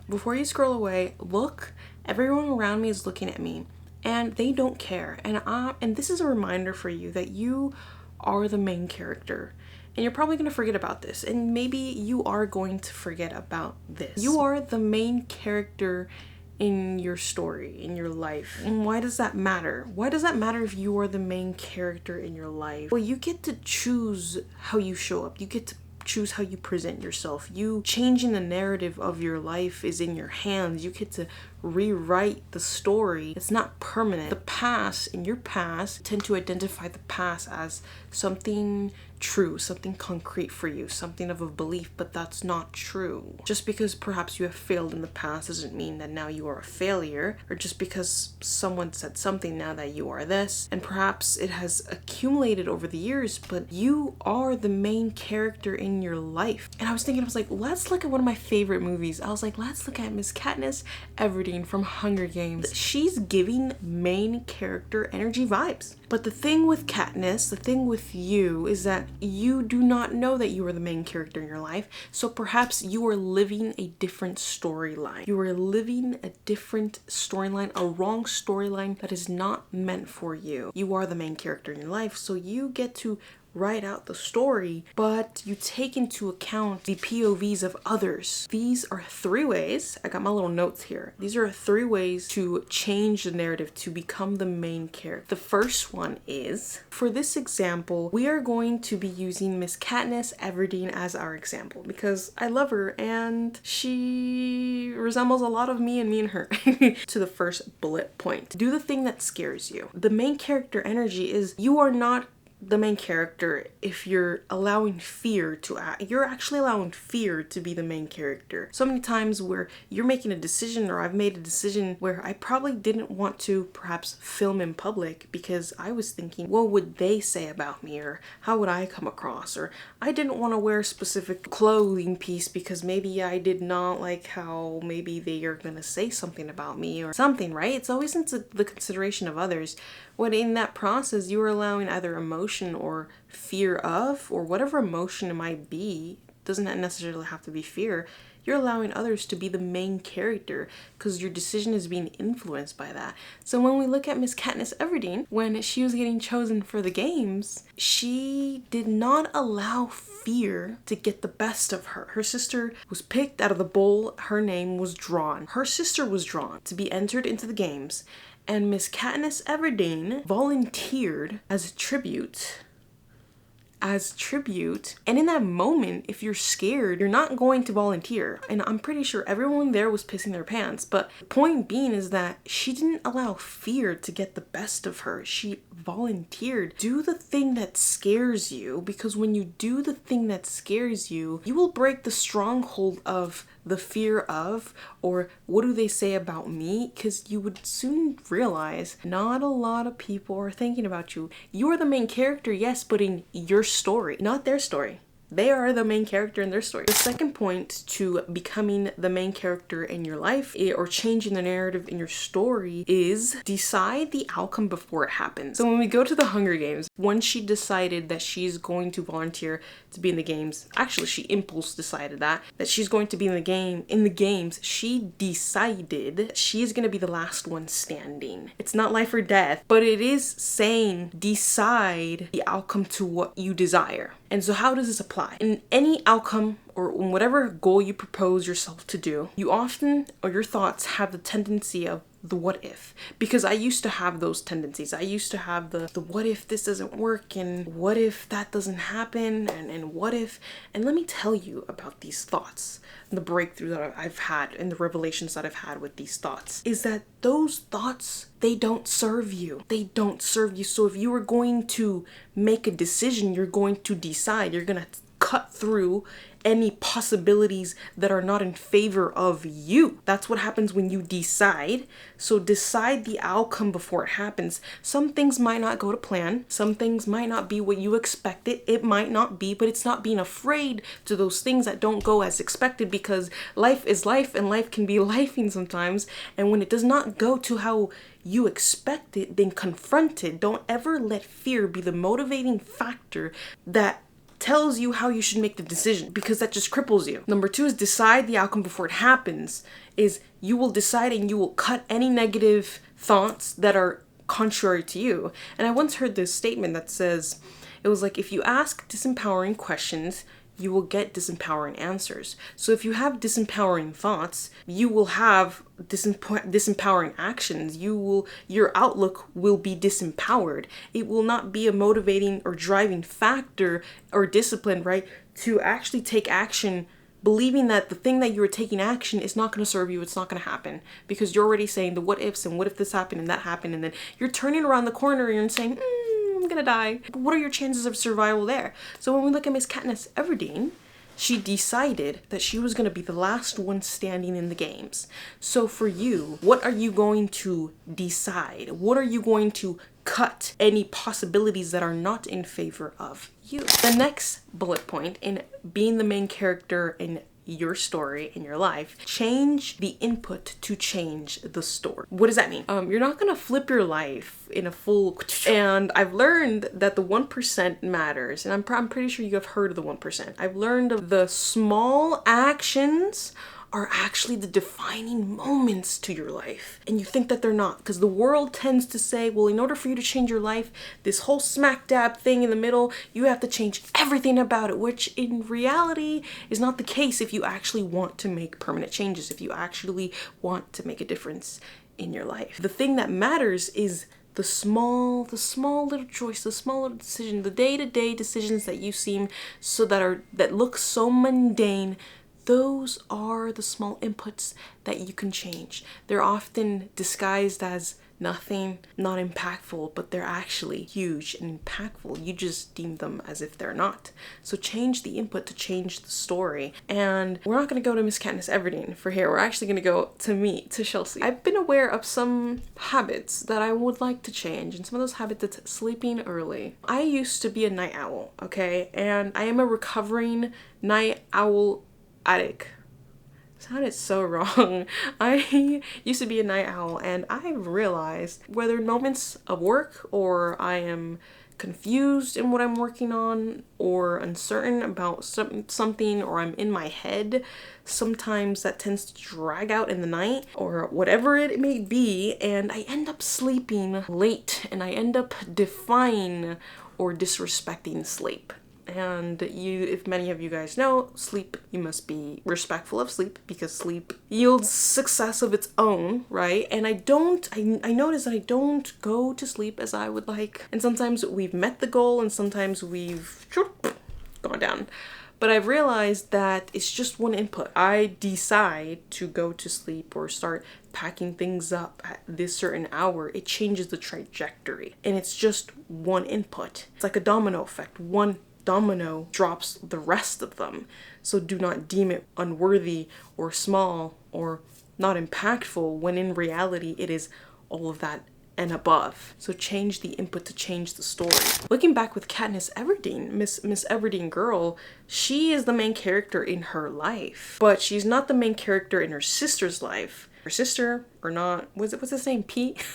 Before you scroll away, look, everyone around me is looking at me and they don't care. And this is a reminder for you that you are the main character. And you're probably going to forget about this. And maybe you are going to forget about this. You are the main character in your story, in your life. And why does that matter? Why does that matter if you are the main character in your life? Well, you get to choose how you show up. You get to choose how you present yourself. You changing the narrative of your life is in your hands. You get to rewrite the story. It's not permanent. The past, in your past, tend to identify the past as something true, something concrete for you, something of a belief, but that's not true. Just because perhaps you have failed in the past doesn't mean that now you are a failure, or just because someone said something now that you are this, and perhaps it has accumulated over the years, but you are the main character in your life. And I was like, let's look at one of my favorite movies. I was like, let's look at Miss Katniss Everdeen from Hunger Games. She's giving main character energy vibes. But the thing with Katniss, the thing with you, is that you do not know that you are the main character in your life. So perhaps you are living a different storyline. You are living a different storyline, a wrong storyline that is not meant for you. You are the main character in your life, so you get to write out the story, but you take into account the POVs of others. These are 3 ways, I got my little notes here. These are 3 ways to change the narrative, to become the main character. The first one is, for this example, we are going to be using Miss Katniss Everdeen as our example because I love her and she resembles a lot of me and her. To the first bullet point. Do the thing that scares you. The main character energy is you are not the main character if you're allowing fear to act. You're actually allowing fear to be the main character. So many times where you're making a decision, or I've made a decision where I probably didn't want to perhaps film in public because I was thinking, what would they say about me, or how would I come across, or I didn't want to wear a specific clothing piece because maybe I did not like how maybe they are gonna say something about me or something, right? It's always into the consideration of others. When in that process, you are allowing either emotion or fear of, or whatever emotion it might be, doesn't necessarily have to be fear, you're allowing others to be the main character because your decision is being influenced by that. So when we look at Miss Katniss Everdeen, when she was getting chosen for the games, she did not allow fear to get the best of her. Her sister was picked out of the bowl, her name was drawn. Her sister was drawn to be entered into the games. And Miss Katniss Everdeen volunteered as tribute. And in that moment, if you're scared, you're not going to volunteer. And I'm pretty sure everyone there was pissing their pants. But the point being is that she didn't allow fear to get the best of her. She volunteered. Do the thing that scares you, because when you do the thing that scares you, you will break the stronghold of the fear of, or what do they say about me? Because you would soon realize not a lot of people are thinking about you. You are the main character, yes, but in your story, not their story. They are the main character in their story. The second point to becoming the main character in your life, or changing the narrative in your story, is decide the outcome before it happens. So when we go to the Hunger Games, once she decided that she's going to volunteer to be in the games, actually she impulse decided that she's going to be in the games, she decided she is going to be the last one standing. It's not life or death, but it is saying decide the outcome to what you desire. And so how does this apply? In any outcome or in whatever goal you propose yourself to do, you often, or your thoughts have the tendency of the what if. Because I used to have those tendencies. I used to have the what if this doesn't work, and what if that doesn't happen, and what if. And let me tell you about these thoughts. The breakthrough that I've had and the revelations that I've had with these thoughts is that those thoughts, they don't serve you. They don't serve you. So if you are going to make a decision, you're going to decide, you're going to cut through any possibilities that are not in favor of you. That's what happens when you decide. So decide the outcome before it happens. Some things might not go to plan. Some things might not be what you expected. It might not be, but it's not being afraid to those things that don't go as expected, because life is life and life can be lifing sometimes. And when it does not go to how you expect it, then confront it. Don't ever let fear be the motivating factor that tells you how you should make the decision, because that just cripples you. Number 2 is decide the outcome before it happens. Is you will decide and you will cut any negative thoughts that are contrary to you. And I once heard this statement that says, it was like, if you ask disempowering questions, you will get disempowering answers. So if you have disempowering thoughts, you will have disempowering actions. Your outlook will be disempowered. It will not be a motivating or driving factor or discipline, right, to actually take action, believing that the thing that you are taking action is not going to serve you, it's not going to happen, because you're already saying the what ifs and what if this happened and that happened, and then you're turning around the corner and you're saying, I'm gonna die. But what are your chances of survival there? So when we look at Miss Katniss Everdeen, she decided that she was gonna be the last one standing in the games. So for you, what are you going to decide? What are you going to cut any possibilities that are not in favor of you? The next bullet point in being the main character in your story in your life, change the input to change the story. What does that mean? You're not gonna flip your life in a full, and I've learned that the 1% matters, and I'm pretty sure you have heard of the 1%. I've learned of the small actions are actually the defining moments to your life. And you think that they're not, because the world tends to say, well, in order for you to change your life, this whole smack dab thing in the middle, you have to change everything about it, which in reality is not the case if you actually want to make permanent changes, if you actually want to make a difference in your life. The thing that matters is the small little choice, the small little decision, the day-to-day decisions that you seem that look so mundane. Those are the small inputs that you can change. They're often disguised as nothing, not impactful, but they're actually huge and impactful. You just deem them as if they're not. So change the input to change the story. And we're not gonna go to Miss Katniss Everdeen for here. We're actually gonna go to me, to Shelsy. I've been aware of some habits that I would like to change, and some of those habits is sleeping early. I used to be a night owl, okay? And I am a recovering night owl addict. Sounded so wrong. I used to be a night owl, and I realized whether in moments of work or I am confused in what I'm working on or uncertain about something, or I'm in my head, sometimes that tends to drag out in the night or whatever it may be, and I end up sleeping late, and I end up defying or disrespecting sleep. And if many of you guys know, sleep, you must be respectful of sleep, because sleep yields success of its own, right? And I notice that I don't go to sleep as I would like. And sometimes we've met the goal and sometimes we've gone down. But I've realized that it's just one input. I decide to go to sleep or start packing things up at this certain hour. It changes the trajectory. And it's just one input. It's like a domino effect. One domino drops the rest of them. So do not deem it unworthy or small or not impactful, when in reality it is all of that and above. So change the input to change the story. Looking back with Katniss Everdeen, Miss Everdeen girl, she is the main character in her life, but she's not the main character in her sister's life. Her sister, or not, what's his name, Pete?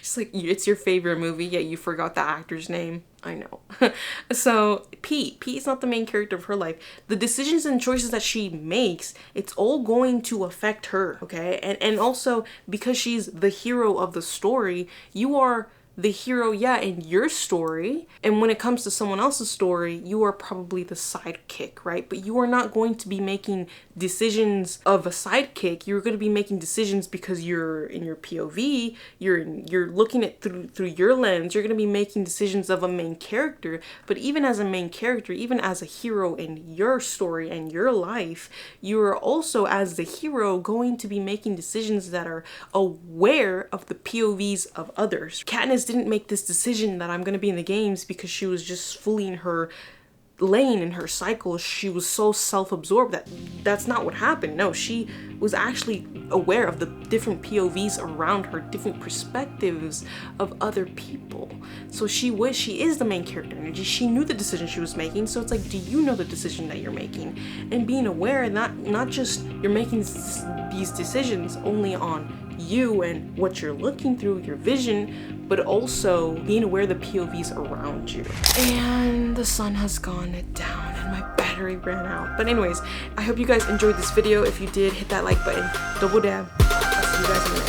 She's like, it's your favorite movie, yet you forgot the actor's name. I know. So Pete's not the main character of her life. The decisions and choices that she makes, it's all going to affect her, okay? And also, because she's the hero of the story, you are the hero, yeah, in your story. And when it comes to someone else's story, you are probably the sidekick, right? But you are not going to be making decisions of a sidekick. You're going to be making decisions because you're in your POV, you're looking at through your lens. You're going to be making decisions of a main character. But even as a main character, even as a hero in your story and your life, you are also, as the hero, going to be making decisions that are aware of the POVs of others. Katniss didn't make this decision that I'm going to be in the games because she was just fully in her lane, in her cycle. She was so self-absorbed that's not what happened. No, she was actually aware of the different POVs around her, different perspectives of other people. So she is the main character energy. She knew the decision she was making. So it's like, do you know the decision that you're making? And being aware, not just you're making these decisions only on you and what you're looking through, your vision, but also being aware of the POVs around you. And the sun has gone down and my battery ran out. But anyways, I hope you guys enjoyed this video. If you did, hit that like button, double dab. I'll see you guys in the next